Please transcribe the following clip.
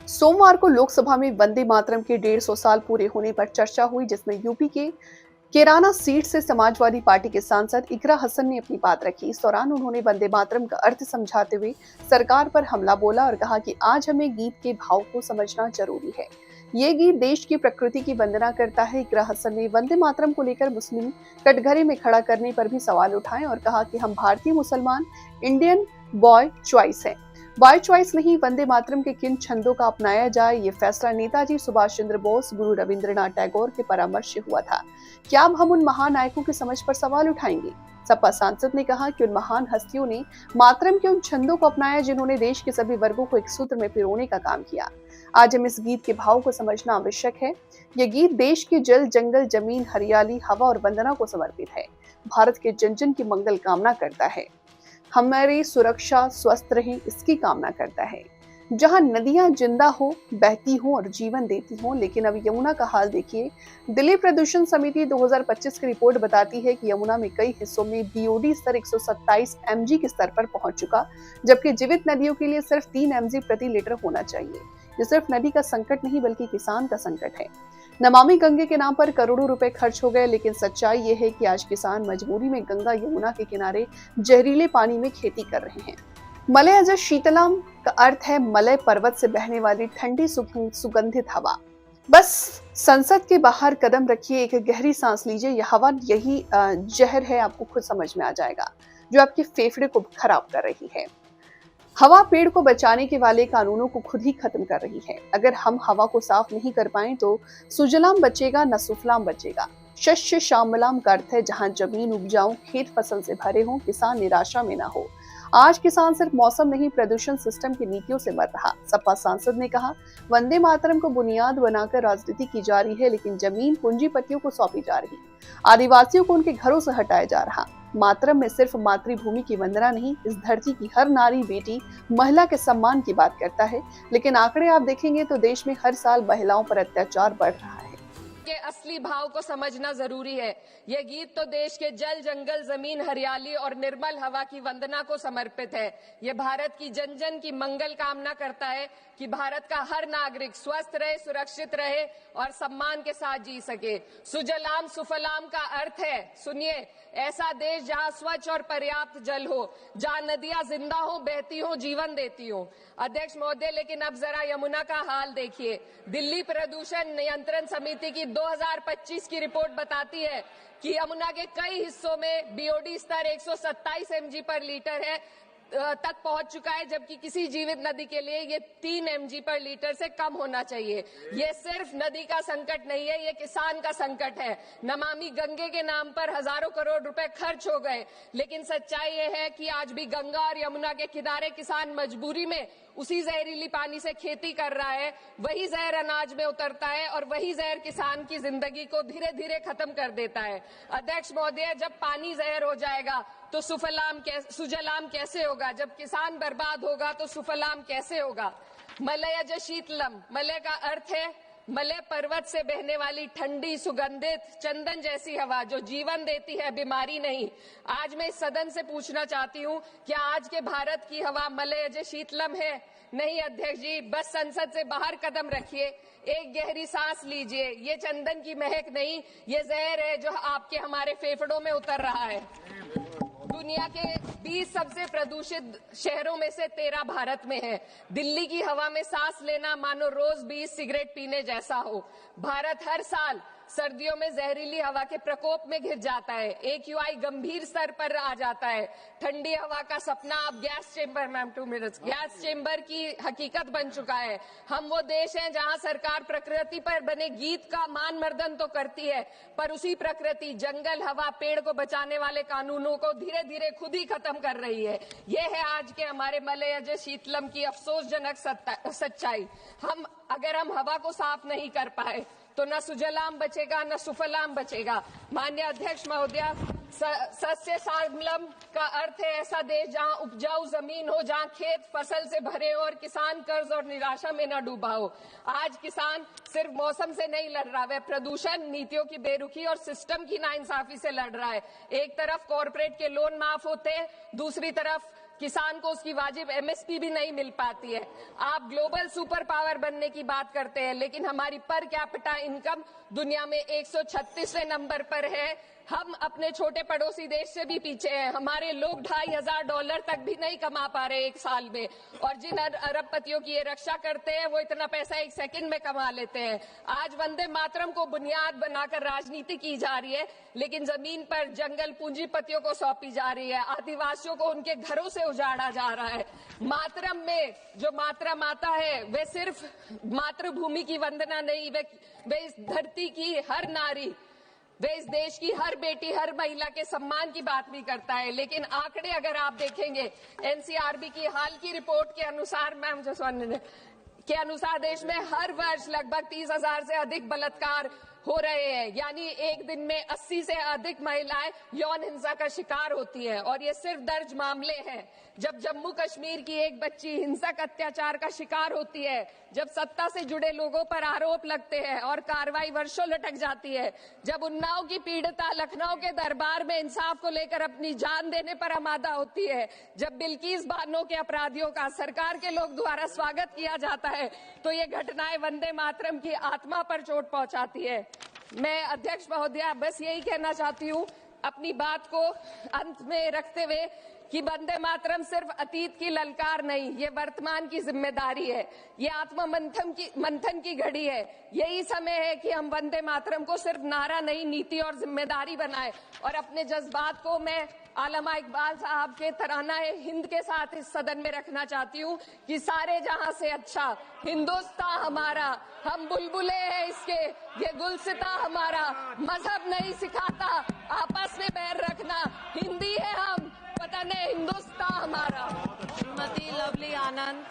सोमवार को लोकसभा में वंदे मातरम के 150 साल पूरे होने पर चर्चा हुई, जिसमें यूपी के केराना सीट से समाजवादी पार्टी के सांसद इकरा हसन ने अपनी बात रखी। इस दौरान उन्होंने वंदे मातरम का अर्थ समझाते हुए सरकार पर हमला बोला और कहा कि आज हमें गीत के भाव को समझना जरूरी है। ये गीत देश की प्रकृति की वंदना करता है। इकरा हसन ने वंदे मातरम को लेकर मुस्लिम कटघरे में खड़ा करने पर भी सवाल उठाए और कहा कि हम भारतीय मुसलमान इंडियन बॉय चॉइस है, बॉय चॉइस नहीं। वंदे मातरम के किन छंदों का अपनाया जाए, ये फैसला नेताजी सुभाष चंद्र बोस, गुरु रविंद्रनाथ टैगोर के परामर्श से हुआ था। क्या अब हम उन महान नायकों की समझ पर सवाल उठाएंगे? सपा सांसद ने कहा कि उन महान हस्तियों ने मातरम के उन छंदों को अपनाया जिन्होंने देश के सभी वर्गों को एक सूत्र में पिरोने का काम किया। आज हम इस गीत के भाव को समझना आवश्यक है। यह गीत देश के जल, जंगल, जमीन, हरियाली, हवा और वंदना को समर्पित है। भारत के जन जन की मंगल कामना करता है, हमारी सुरक्षा स्वस्थ रहे इसकी कामना करता है। जहां नदियां जिंदा हो, बहती हो और जीवन देती हो, लेकिन अब यमुना का हाल देखिए। दिल्ली प्रदूषण समिति 2025 की रिपोर्ट बताती है कि यमुना में कई हिस्सों में बीओडी स्तर 127 mg के स्तर पर पहुंच चुका, जबकि जीवित नदियों के लिए सिर्फ 3 mg प्रति लीटर होना चाहिए। ये सिर्फ नदी का संकट नहीं बल्कि किसान का संकट है। नमामि गंगे के नाम पर करोड़ों रुपए खर्च हो गए, लेकिन सच्चाई ये है कि आज किसान मजबूरी में गंगा यमुना के किनारे जहरीले पानी में खेती कर रहे हैं। मलय अजय शीतलम का अर्थ है मलय पर्वत से बहने वाली ठंडी सुगंधित हवा। बस संसद के बाहर कदम रखिए, एक गहरी सांस लीजिए। यह हवा यही जहर है, आपको खुद समझ में आ जाएगा, जो आपके फेफड़े को खराब कर रही है। हवा पेड़ को बचाने के वाले कानूनों को खुद ही खत्म कर रही है। अगर हम हवा को साफ नहीं कर पाए तो सुजलाम बचेगा न सुफलाम बचेगा। शस्य श्यामलाम का अर्थ है जहां जमीन उपजाऊ, खेत फसल से भरे हों, किसान निराशा में ना हो। आज किसान सिर्फ मौसम नहीं, प्रदूषण सिस्टम की नीतियों से मर रहा। सपा सांसद ने कहा, वंदे मातरम को बुनियाद बनाकर राजनीति की जा रही है, लेकिन जमीन पूंजीपतियों को सौंपी जा रही। आदिवासियों को उनके घरों से हटाया जा रहा। मातरम में सिर्फ मातृभूमि की वंदना नहीं, इस धरती की हर नारी, बेटी, महिला के सम्मान की बात करता है। लेकिन आंकड़े आप देखेंगे तो देश में हर साल महिलाओं पर अत्याचार बढ़ रहा है। के असली भाव को समझना जरूरी है। यह गीत तो देश के जल, जंगल, जमीन, हरियाली और निर्मल हवा की वंदना को समर्पित है। यह भारत की जन जन की मंगल कामना करता है कि भारत का हर नागरिक स्वस्थ रहे, सुरक्षित रहे और सम्मान के साथ जी सके। सुजलाम सुफलाम का अर्थ है, सुनिए, ऐसा देश जहां स्वच्छ और पर्याप्त जल हो, जहां नदियां जिंदा हो, बहती हो, जीवन देती हो। अध्यक्ष महोदय, लेकिन अब जरा यमुना का हाल देखिए। दिल्ली प्रदूषण नियंत्रण समिति की 2025 की रिपोर्ट बताती है कि यमुना के कई हिस्सों में बीओडी स्तर 127 mg पर लीटर है तक पहुंच चुका है, जबकि किसी जीवित नदी के लिए ये 3 mg पर लीटर से कम होना चाहिए। ये सिर्फ नदी का संकट नहीं है, ये किसान का संकट है। नमामि गंगे के नाम पर हजारों करोड़ रुपए खर्च हो गए, लेकिन सच्चाई ये है कि आज भी गंगा और यमुना के किनारे किसान मजबूरी में उसी जहरीली पानी से खेती कर रहा है। वही जहर अनाज में उतरता है और वही जहर किसान की जिंदगी को धीरे धीरे खत्म कर देता है। अध्यक्ष महोदय, जब पानी जहर हो जाएगा तो सुजलाम कैसे होगा? जब किसान बर्बाद होगा तो सुफलाम कैसे होगा? मलय अजय शीतलम, मलय का अर्थ है मलय पर्वत से बहने वाली ठंडी, सुगंधित, चंदन जैसी हवा जो जीवन देती है, बीमारी नहीं। आज मैं इस सदन से पूछना चाहती हूँ, क्या आज के भारत की हवा मलय अजय शीतलम है? नहीं अध्यक्ष जी, बस संसद से बाहर कदम रखिए, एक गहरी सांस लीजिए। ये चंदन की महक नहीं, ये जहर है जो आपके हमारे फेफड़ों में उतर रहा है। दुनिया के 20 सबसे प्रदूषित शहरों में से 13 भारत में है। दिल्ली की हवा में सांस लेना मानो रोज 20 सिगरेट पीने जैसा हो। भारत हर साल सर्दियों में जहरीली हवा के प्रकोप में घिर जाता है। AQI गंभीर स्तर पर आ जाता है। ठंडी हवा का सपना अब गैस चेंबर की हकीकत बन चुका है। हम वो देश हैं जहां सरकार प्रकृति पर बने गीत का मान मर्दन तो करती है, पर उसी प्रकृति, जंगल, हवा, पेड़ को बचाने वाले कानूनों को धीरे धीरे खुद ही खत्म कर रही है। ये है आज के हमारे मलय अजय शीतलम की अफसोसजनक सच्चाई। अगर हम हवा को साफ नहीं कर पाए तो न सुजलाम बचेगा न सुफलाम बचेगा। माननीय अध्यक्ष महोदय, सस्य श्यामलम का अर्थ है ऐसा देश जहां उपजाऊ जमीन हो, जहां खेत फसल से भरे हो और किसान कर्ज और निराशा में न डूबा हो। आज किसान सिर्फ मौसम से नहीं लड़ रहा, वह प्रदूषण, नीतियों की बेरुखी और सिस्टम की नाइंसाफी से लड़ रहा है। एक तरफ कॉरपोरेट के लोन माफ होते, दूसरी तरफ किसान को उसकी वाजिब एमएसपी भी नहीं मिल पाती है। आप ग्लोबल सुपर पावर बनने की बात करते हैं, लेकिन हमारी पर कैपिटा इनकम दुनिया में 136वें नंबर पर है। हम अपने छोटे पड़ोसी देश से भी पीछे हैं। हमारे लोग $2,500 तक भी नहीं कमा पा रहे एक साल में, और जिन अरबपतियों की ये रक्षा करते हैं वो इतना पैसा एक सेकंड में कमा लेते हैं। आज वंदे मातरम को बुनियाद बनाकर राजनीति की जा रही है, लेकिन जमीन पर जंगल पूंजीपतियों को सौंपी जा रही है। आदिवासियों को उनके घरों से उजाड़ा जा रहा है। मातरम में जो मात्रा माता है वे सिर्फ मातृभूमि की वंदना नहीं, वे इस धरती की हर नारी, वे इस देश की हर बेटी, हर महिला के सम्मान की बात भी करता है। लेकिन आंकड़े अगर आप देखेंगे, एनसीआरबी की हाल की रिपोर्ट के अनुसार, मैम जो के अनुसार देश में हर वर्ष लगभग 30,000 से अधिक बलात्कार हो रहे हैं। यानी एक दिन में 80 से अधिक महिलाएं यौन हिंसा का शिकार होती हैं, और ये सिर्फ दर्ज मामले हैं। जब जम्मू कश्मीर की एक बच्ची हिंसक अत्याचार का शिकार होती है, जब सत्ता से जुड़े लोगों पर आरोप लगते हैं और कार्रवाई वर्षों लटक जाती है, जब उन्नाव की पीड़िता लखनऊ के दरबार में इंसाफ को लेकर अपनी जान देने पर आमादा होती है, जब बिल्किस बानो के अपराधियों का सरकार के लोग द्वारा स्वागत किया जाता है, तो ये घटनाएं वंदे मातरम की आत्मा पर चोट पहुंचाती है। मैं अध्यक्ष महोदया बस यही कहना चाहती हूँ अपनी बात को अंत में रखते हुए कि वंदे मातरम सिर्फ अतीत की ललकार नहीं, ये वर्तमान की जिम्मेदारी है। ये आत्म मंथन की घड़ी है। यही समय है कि हम वंदे मातरम को सिर्फ नारा नहीं, नीति और जिम्मेदारी बनाएं। और अपने जज्बात को मैं आलमा इकबाल साहब के तराना हिंद के साथ इस सदन में रखना चाहती हूँ कि सारे जहां से अच्छा हिंदुस्तान हमारा, हम बुलबुले हैं इसके, ये गुलसिता हमारा, मजहब नहीं सिखाता आपस में बैर रखना, हिंदी है हम, वतन है हिंदुस्तान हमारा। श्रीमती लवली आनंद।